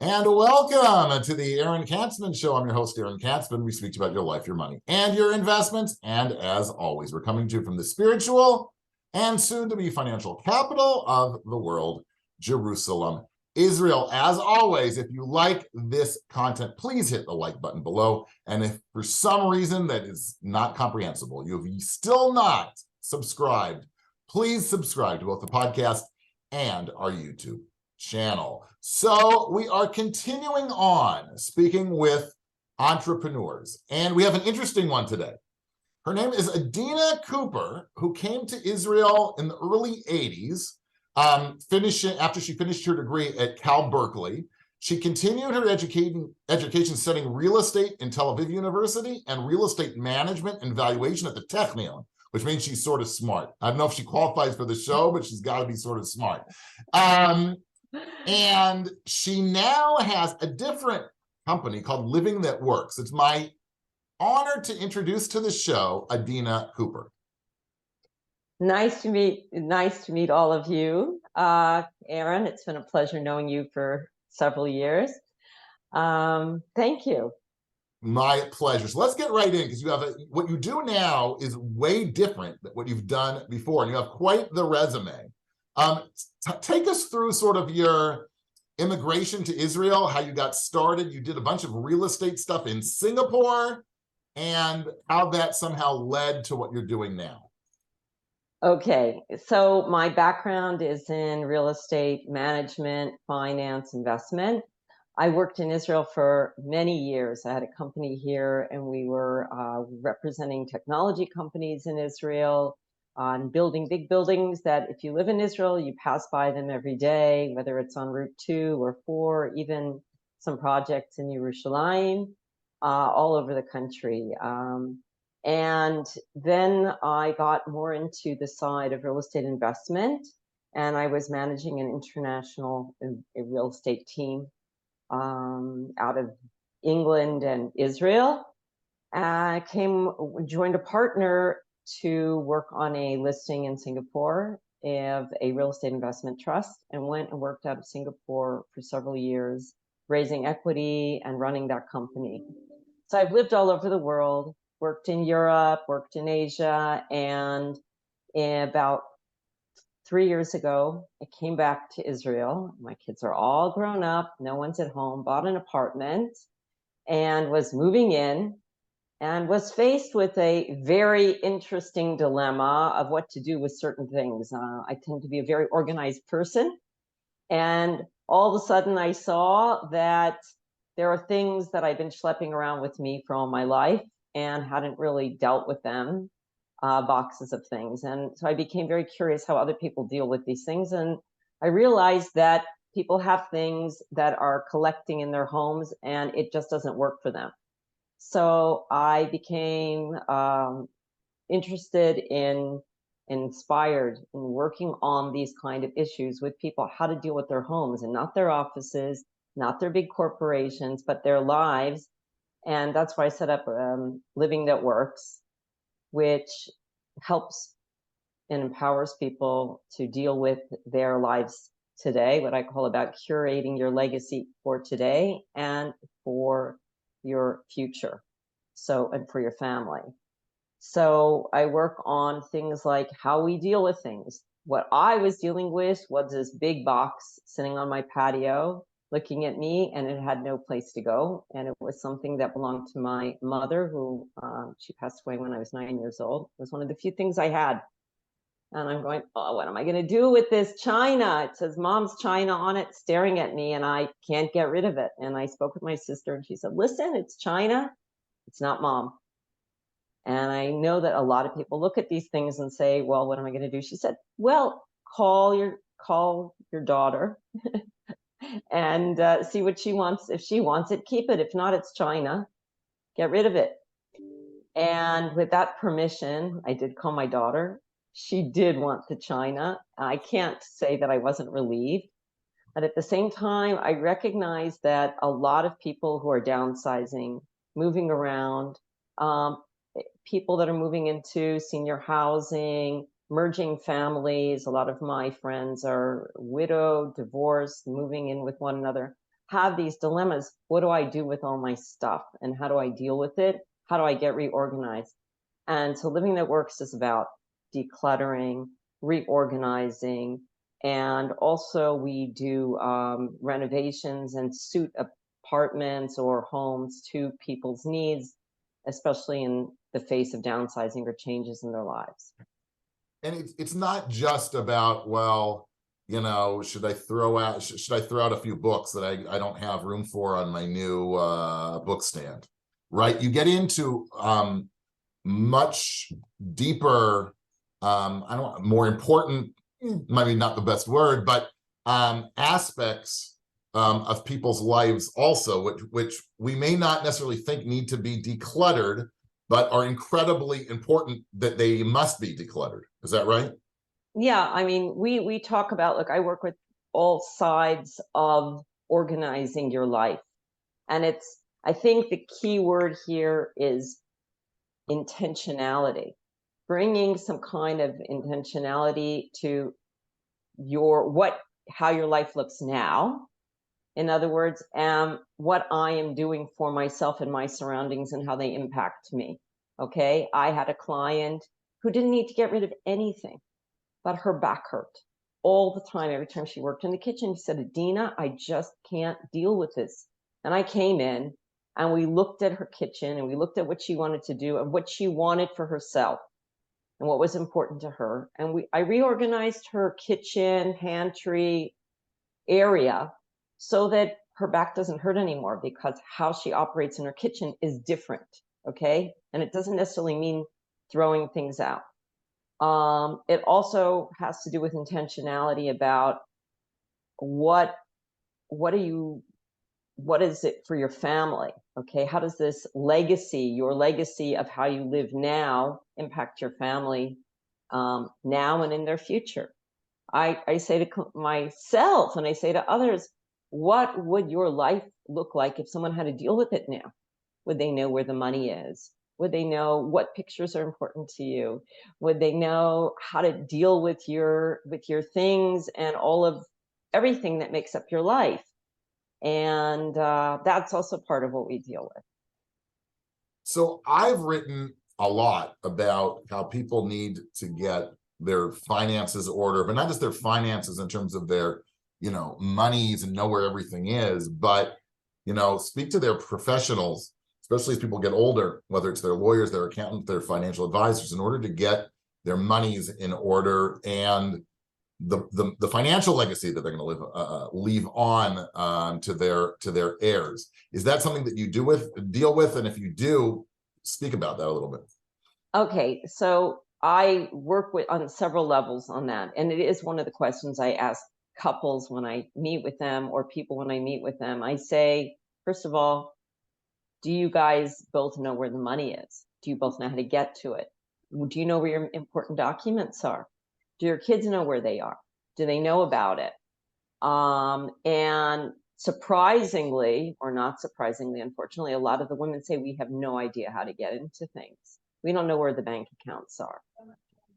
And welcome to the Aaron Katzman Show. I'm your host, Aaron Katzman. We speak about your life, your money, and your investments. And as always, we're coming to you from the spiritual and soon-to-be financial capital of the world, Jerusalem, Israel. As always, if you like this content, please hit the like button below. And if for some reason that is not comprehensible, you have still not subscribed, please subscribe to both the podcast and our YouTube channel. So we are continuing on speaking with entrepreneurs, and we have an interesting one today. Her name is Adina Cooper, who came to Israel in the early 80s, after she finished her degree at Cal Berkeley. She continued her education studying real estate in Tel Aviv University and real estate management and valuation at the Technion, which means she's sort of smart. I don't know if she qualifies for the show, but she's got to be sort of smart. And she now has a different company called Living That Works. It's my honor to introduce to the show Adina Cooper. Nice to meet all of you. Aaron, it's been a pleasure knowing you for several years. Thank you. My pleasure. So let's get right in, because you have what you do now is way different than what you've done before, and you have quite the resume. Take us through sort of your immigration to Israel, how you got started. You did a bunch of real estate stuff in Singapore, and how that somehow led to what you're doing now. Okay, so my background is in real estate management, finance, investment. I worked in Israel for many years. I had a company here, and we were representing technology companies in Israel on building big buildings that if you live in Israel, you pass by them every day, whether it's on Route 2 or 4, even some projects in Yerushalayim, all over the country. And then I got more into the side of real estate investment, and I was managing an international real estate team out of England and Israel. I joined a partner to work on a listing in Singapore of a real estate investment trust, and went and worked out of Singapore for several years, raising equity and running that company. So I've lived all over the world, worked in Europe, worked in Asia, and about 3 years ago, I came back to Israel. My kids are all grown up, no one's at home, bought an apartment, and was moving in, and was faced with a very interesting dilemma of what to do with certain things. I tend to be a very organized person, and all of a sudden I saw that there are things that I've been schlepping around with me for all my life and hadn't really dealt with them, boxes of things. And so I became very curious how other people deal with these things. And I realized that people have things that are collecting in their homes, and it just doesn't work for them. So I became interested in, inspired in working on these kind of issues with people, how to deal with their homes and not their offices, not their big corporations, but their lives. And that's why I set up Living That Works, which helps and empowers people to deal with their lives today, what I call about curating your legacy for today and for your future, and for your family. So I work on things like how we deal with things. What I was dealing with was this big box sitting on my patio looking at me, and it had no place to go. And it was something that belonged to my mother, who she passed away when I was 9 years old. It was one of the few things I had. And I'm going, oh, what am I going to do with this china? It says Mom's China on it, staring at me, and I can't get rid of it. And I spoke with my sister, and she said, listen, it's China. It's not Mom. And I know that a lot of people look at these things and say, well, what am I going to do? She said, well, call your daughter and see what she wants. If she wants it, keep it. If not, it's China. Get rid of it. And with that permission, I did call my daughter. She did want the china. I can't say that I wasn't relieved. But at the same time, I recognize that a lot of people who are downsizing, moving around, people that are moving into senior housing, merging families. A lot of my friends are widowed, divorced, moving in with one another. have these dilemmas. What do I do with all my stuff, and how do I deal with it? How do I get reorganized? And so Living That Works is about decluttering, reorganizing, and also we do renovations and suit apartments or homes to people's needs, especially in the face of downsizing or changes in their lives. And it's not just about, well, should I throw out a few books that I don't have room for on my new book stand, right? You get into much deeper, more important, maybe not the best word, but aspects of people's lives also, which we may not necessarily think need to be decluttered, but are incredibly important that they must be decluttered. Is that right? Yeah, I mean, we talk about, look, I work with all sides of organizing your life. And I think the key word here is intentionality, bringing some kind of intentionality to how your life looks now. In other words, what I am doing for myself and my surroundings and how they impact me. Okay. I had a client who didn't need to get rid of anything, but her back hurt all the time. Every time she worked in the kitchen, she said, Adina, I just can't deal with this. And I came in and we looked at her kitchen and we looked at what she wanted to do and what she wanted for herself and what was important to her. And I reorganized her kitchen, pantry area so that her back doesn't hurt anymore, because how she operates in her kitchen is different. Okay. And it doesn't necessarily mean throwing things out. It also has to do with intentionality about what is it for your family? Okay. How does this your legacy of how you live now impact your family now and in their future? I say to myself and I say to others, what would your life look like if someone had to deal with it now? Would they know where the money is? Would they know what pictures are important to you? Would they know how to deal with your things and everything that makes up your life? And that's also part of what we deal with. So I've written a lot about how people need to get their finances order, but not just their finances in terms of their, monies and know where everything is, but, speak to their professionals, especially as people get older, whether it's their lawyers, their accountants, their financial advisors, in order to get their monies in order and the financial legacy that they're going to leave on to their heirs. Is that something that you deal with? And if you do, speak about that a little bit. Okay, so I work on several levels on that, and it is one of the questions I ask couples when I meet with them, or people when I meet with them. I say, first of all, do you guys both know where the money is? Do you both know how to get to it? Do you know where your important documents are? Do your kids know where they are? Do they know about it? And surprisingly, or not surprisingly, unfortunately, a lot of the women say we have no idea how to get into things. We don't know where the bank accounts are.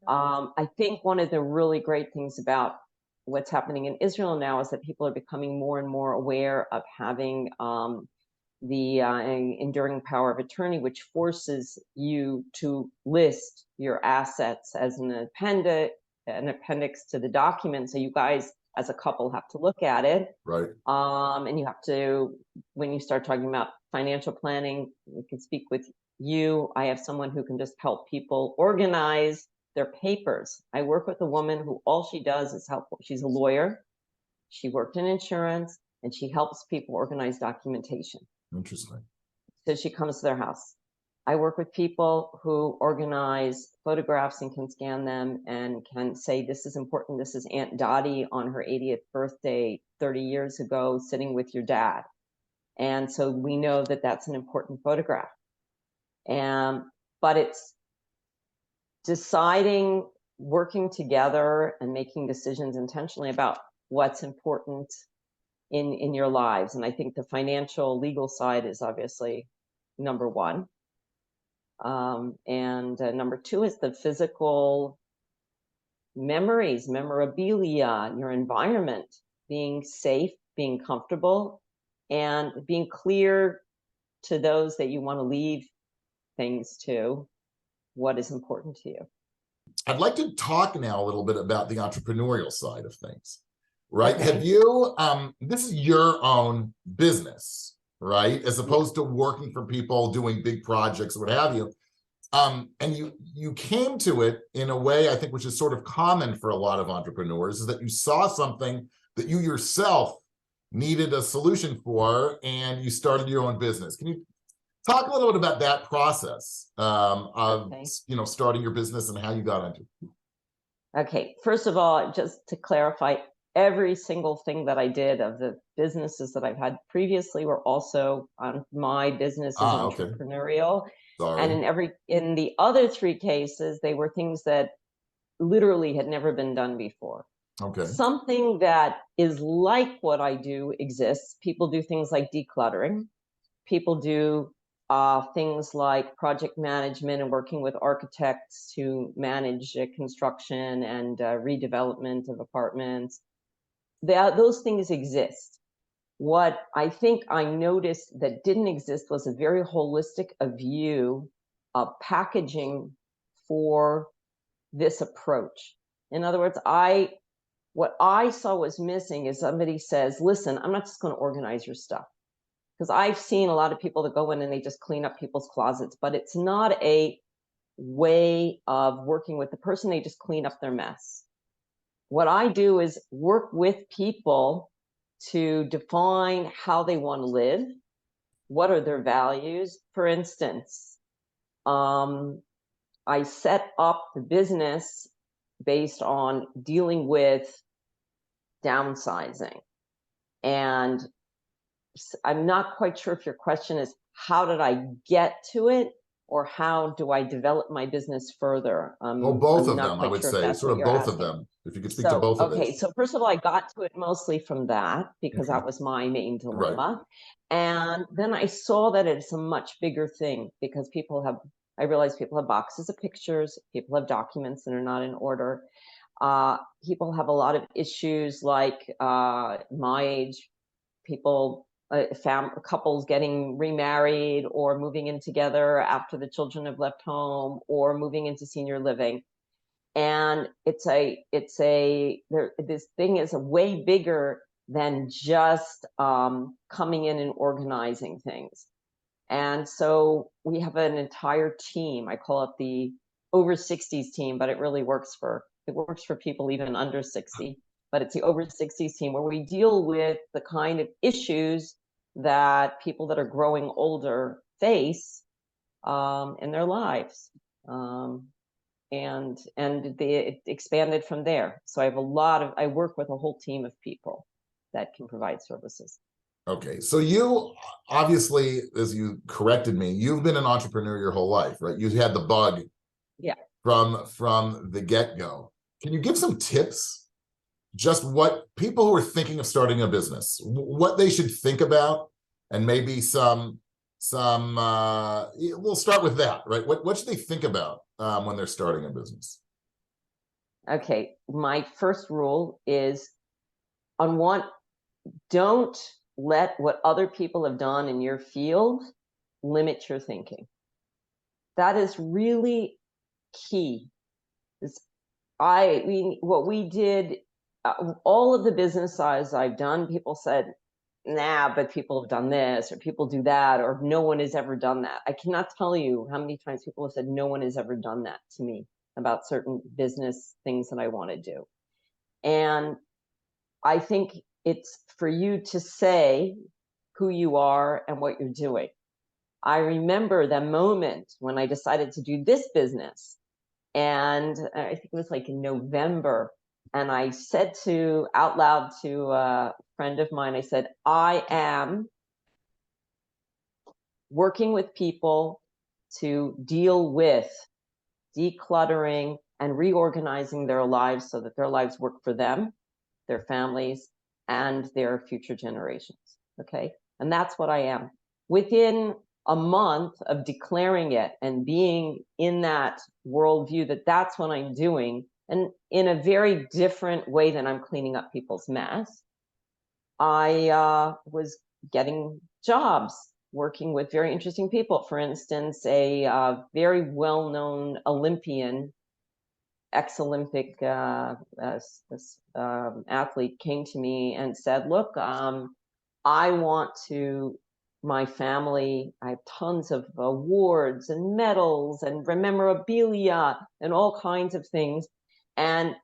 I think one of the really great things about what's happening in Israel now is that people are becoming more and more aware of having the enduring power of attorney, which forces you to list your assets as an appendix to the document. So you guys as a couple have to look at it. Right. And you have to, when you start talking about financial planning, we can speak with you. I have someone who can just help people organize their papers. I work with a woman who all she does is help. She's a lawyer. She worked in insurance and she helps people organize documentation. Interesting. So she comes to their house. I work with people who organize photographs and can scan them and can say, this is important. This is Aunt Dottie on her 80th birthday 30 years ago, sitting with your dad. And so we know that that's an important photograph. But it's deciding, working together and making decisions intentionally about what's important in your lives. And I think the financial legal side is obviously number one. And number two is the physical memorabilia, your environment, being safe, being comfortable, and being clear to those that you want to leave things to, what is important to you. I'd like to talk now a little bit about the entrepreneurial side of things, right? Okay. Have you, this is your own business, right? As opposed to working for people, doing big projects, what have you. And you came to it in a way, I think, which is sort of common for a lot of entrepreneurs, is that you saw something that you yourself needed a solution for, and you started your own business. Can you talk a little bit about that process of starting your business and how you got into it? Okay, first of all, just to clarify, every single thing that I did of the businesses that I've had previously were also on my business as entrepreneurial. Sorry. And in the other three cases, they were things that literally had never been done before. Okay. Something that is like what I do exists. People do things like decluttering. People do things like project management and working with architects to manage construction and redevelopment of apartments. Those things exist. What I think I noticed that didn't exist was a very holistic view of packaging for this approach. In other words, what I saw was missing is somebody says, listen, I'm not just going to organize your stuff. Because I've seen a lot of people that go in and they just clean up people's closets, but it's not a way of working with the person. They just clean up their mess. What I do is work with people to define how they want to live. What are their values? For instance, I set up the business based on dealing with downsizing. And I'm not quite sure if your question is, how did I get to it? Or how do I develop my business further? Well, both I'm of not them, I quite would sure if say, that's sort what of you're both of asking. them. If you could speak to both of those. So first of all, I got to it mostly from that because that was my main dilemma. Right. And then I saw that it's a much bigger thing because I realized people have boxes of pictures, people have documents that are not in order. People have a lot of issues like my age, people, couples getting remarried or moving in together after the children have left home or moving into senior living. And this thing is a way bigger than just coming in and organizing things. And so we have an entire team. I call it the over 60s team, but it really works for people even under 60. But it's the over 60s team where we deal with the kind of issues that people that are growing older face in their lives. And it expanded from there. So I work with a whole team of people that can provide services. Okay, so you obviously, as you corrected me, you've been an entrepreneur your whole life, right? You had the bug from the get-go. Can you give some tips? Just what people who are thinking of starting a business, what they should think about, and maybe we'll start with that, right? What should they think about when they're starting a business? Okay, my first rule is don't let what other people have done in your field limit your thinking. That is really key. What we did, all of the business size I've done, people said, nah, but people have done this, or people do that, or no one has ever done that. I cannot tell you how many times people have said, no one has ever done that to me about certain business things that I want to do. And I think it's for you to say who you are and what you're doing. I remember the moment when I decided to do this business, and I think it was like in November, and I said out loud to a friend of mine, I said, I am working with people to deal with decluttering and reorganizing their lives so that their lives work for them, their families, and their future generations. Okay. And that's what I am. Within a month of declaring it and being in that worldview that that's what I'm doing, and in a very different way than I'm cleaning up people's mess, I was getting jobs, working with very interesting people. For instance, a very well-known Olympian, ex-Olympic athlete came to me and said, look, I want to, my family, I have tons of awards and medals and memorabilia and all kinds of things. And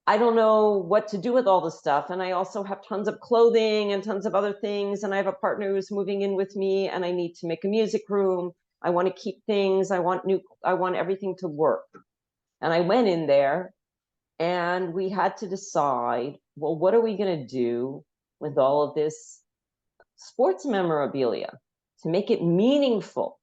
I don't know what to do with all this stuff. And I also have tons of clothing and tons of other things. And I have a partner who's moving in with me and I need to make a music room. I want to keep things. I want everything to work. And I went in there and we had to decide, well, what are we going to do with all of this sports memorabilia to make it meaningful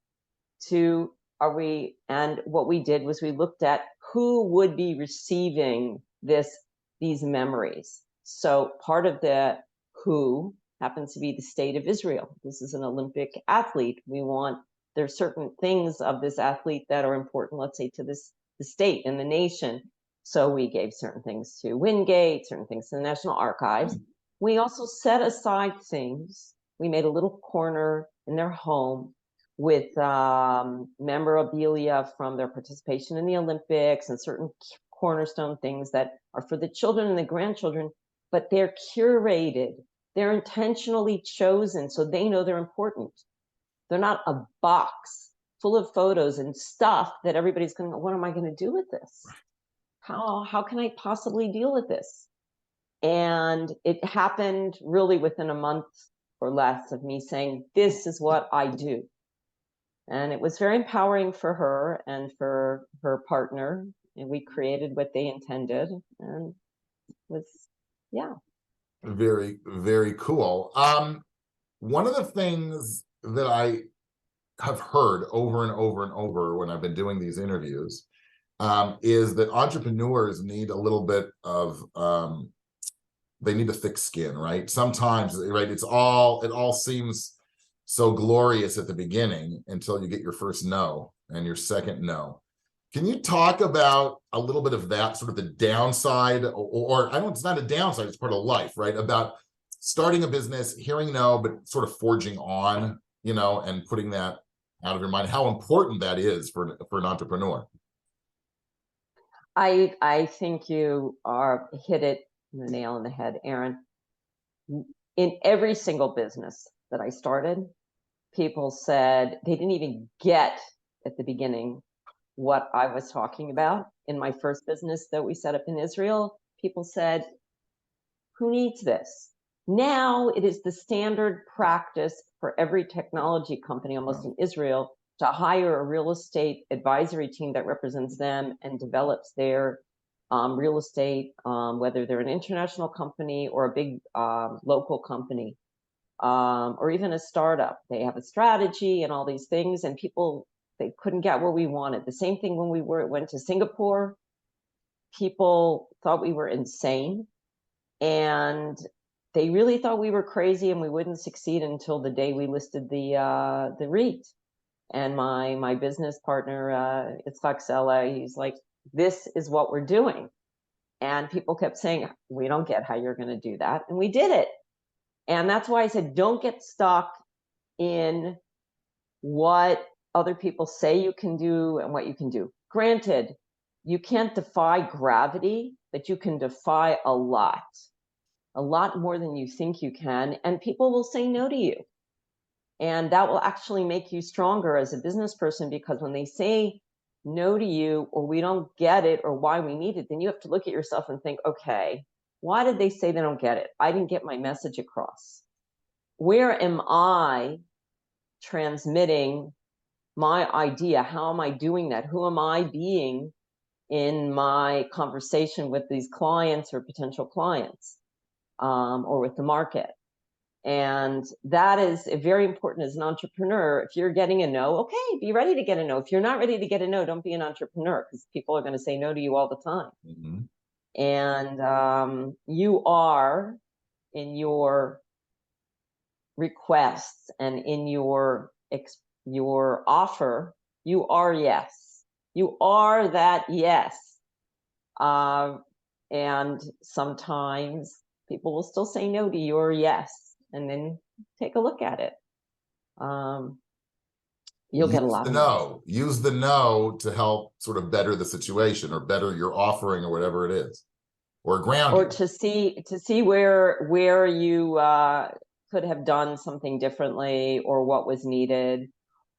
to and what we did was we looked at who would be receiving these memories. So part of the who happens to be the state of Israel. This is an Olympic athlete. There's certain things of this athlete that are important, let's say, to the state and the nation. So we gave certain things to Wingate, certain things to the National Archives. We also set aside things. We made a little corner in their home with memorabilia from their participation in the Olympics and certain cornerstone things that are for the children and the grandchildren, but they're curated. They're intentionally chosen so they know they're important. They're not a box full of photos and stuff that everybody's going to, what am I going to do with this? How can I possibly deal with this? And it happened really within a month or less of me saying, this is what I do. And it was very empowering for her and for her partner. And we created what they intended. And it was, yeah. Very, very cool. One of the things that I have heard over and over and over when I've been doing these interviews is that entrepreneurs need a little bit of they need a thick skin, right? Sometimes, right, it all seems so glorious at the beginning until you get your first no and your second no. Can you talk about a little bit of that, sort of the downside, or I don't, it's not a downside, it's part of life, right? About starting a business, hearing no, but sort of forging on, and putting that out of your mind, how important that is for an entrepreneur. I think you hit it the nail on the head, Aaron. In every single business that I started, people said they didn't even get at the beginning what I was talking about. In my first business that we set up in Israel, people said, who needs this? Now it is the standard practice for every technology company almost in Israel to hire a real estate advisory team that represents them and develops their real estate, whether they're an international company or a big local company, or even a startup. They have a strategy and all these things, and people, they couldn't get what we wanted. The same thing when we went to Singapore. People thought we were insane, and they really thought we were crazy and we wouldn't succeed until the day we listed the REIT. And my business partner, Itzhak Sela, he's like, this is what we're doing. And people kept saying, we don't get how you're going to do that. And we did it. And that's why I said, don't get stuck in what other people say you can do and what you can do. Granted, you can't defy gravity, but you can defy a lot more than you think you can. And people will say no to you. And that will actually make you stronger as a business person, because when they say no to you, or we don't get it, or why we need it, then you have to look at yourself and think, okay, why did they say they don't get it? I didn't get my message across. Where am I transmitting my idea? How am I doing that? Who am I being in my conversation with these clients or potential clients, or with the market? And that is very important as an entrepreneur. If you're getting a no, okay, be ready to get a no. If you're not ready to get a no, don't be an entrepreneur, because people are going to say no to you all the time. Mm-hmm. And you are, in your requests and in your offer, you are yes. You are that yes. And sometimes people will still say no to your yes. and then take a look at it. You'll get a lot of no's. Use the no to help sort of better the situation or better your offering or whatever it is, or ground Or you. to see where you could have done something differently or what was needed.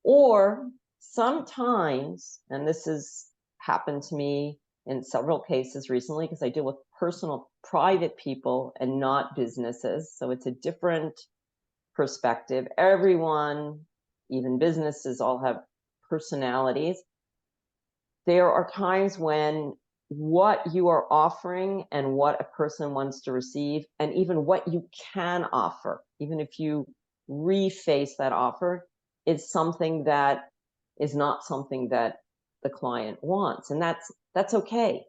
Or sometimes, and this has happened to me in several cases recently because I deal with personal, private people and not businesses. So it's a different perspective. Everyone, even businesses, all have personalities. There are times when what you are offering and what a person wants to receive, and even what you can offer, even if you reface that offer, is something that is not something that the client wants. And that's okay.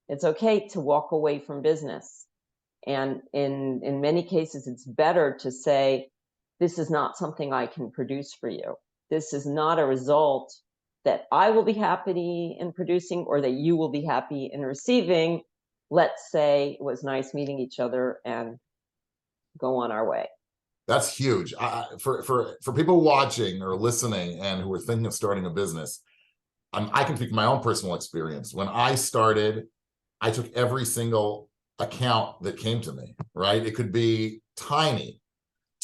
It's okay to walk away from business. And in many cases, it's better to say, this is not something I can produce for you. This is not a result that I will be happy in producing or that you will be happy in receiving. Let's say it was nice meeting each other and go on our way. That's huge. For people watching or listening and who are thinking of starting a business, I can speak from my own personal experience. When I started, I took every single account that came to me, right? It could be tiny,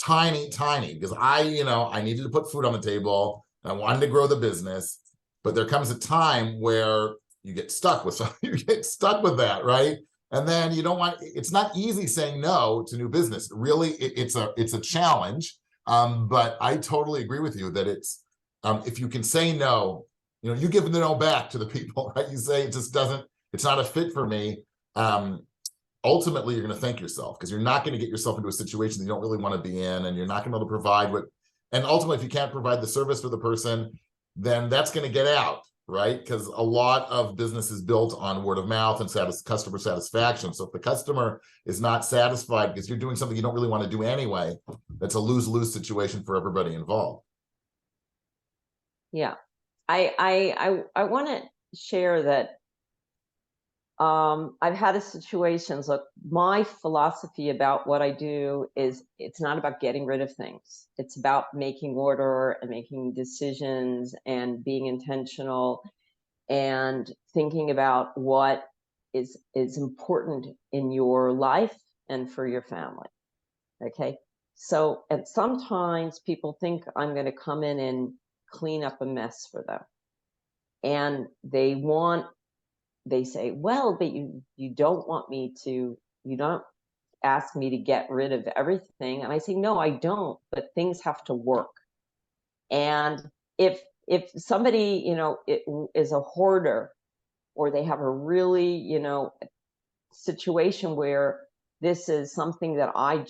because I needed to put food on the table and I wanted to grow the business. But there comes a time where you get stuck with something, you get stuck with that, right? And then it's not easy saying no to new business. Really, it's a challenge. But I totally agree with you that if you can say no, you give the no back to the people, right? You say it's not a fit for me. Ultimately, you're going to thank yourself because you're not going to get yourself into a situation that you don't really want to be in, and you're not going to be able to provide and ultimately, if you can't provide the service for the person, then that's going to get out, right? Because a lot of business is built on word of mouth and customer satisfaction. So if the customer is not satisfied because you're doing something you don't really want to do anyway, that's a lose-lose situation for everybody involved. Yeah, I want to share that I've had situations. Look, my philosophy about what I do is it's not about getting rid of things. It's about making order and making decisions and being intentional and thinking about what is important in your life and for your family. Okay. So, and sometimes people think I'm going to come in and clean up a mess for them. And they say, well, but you don't want me to, you don't ask me to get rid of everything. And I say, no, I don't, but things have to work. And if somebody, is a hoarder, or they have a really, situation where this is something that I'm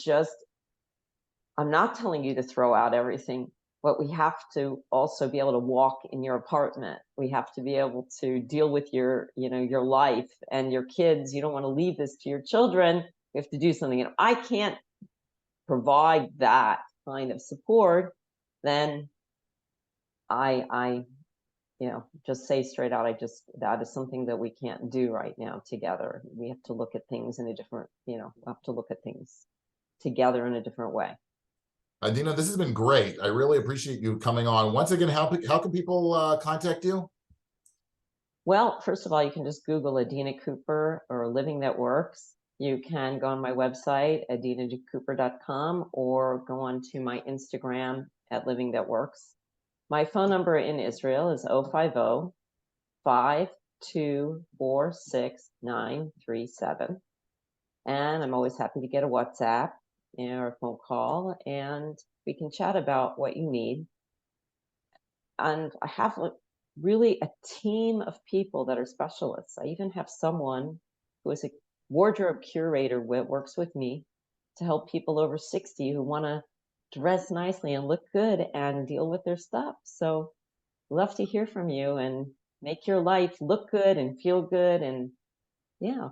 not telling you to throw out everything, but we have to also be able to walk in your apartment. We have to be able to deal with your life and your kids. You don't want to leave this to your children. You have to do something. And I can't provide that kind of support, then I just say straight out, that is something that we can't do right now together. We have to look at things in a different, have to look at things together in a different way. Adina, this has been great. I really appreciate you coming on. Once again, how can people contact you? Well, first of all, you can just Google Adina Cooper or Living That Works. You can go on my website, adinacooper.com, or go on to my Instagram at Living That Works. My phone number in Israel is 050-5246-937. And I'm always happy to get a WhatsApp or a phone call, and we can chat about what you need. And I have really a team of people that are specialists. I even have someone who is a wardrobe curator works with me to help people over 60 who want to dress nicely and look good and deal with their stuff. So love to hear from you and make your life look good and feel good. And yeah.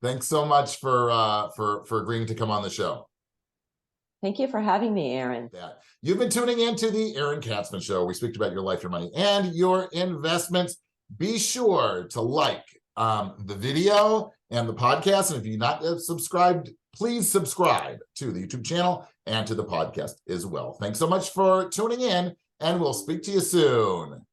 Thanks so much for agreeing to come on the show. Thank you for having me, Aaron. Yeah. You've been tuning into the Aaron Katzman Show. We speak about your life, your money, and your investments. Be sure to like the video and the podcast. And if you're not subscribed please subscribe to the YouTube channel and to the podcast as well. Thanks so much for tuning in, and we'll speak to you soon.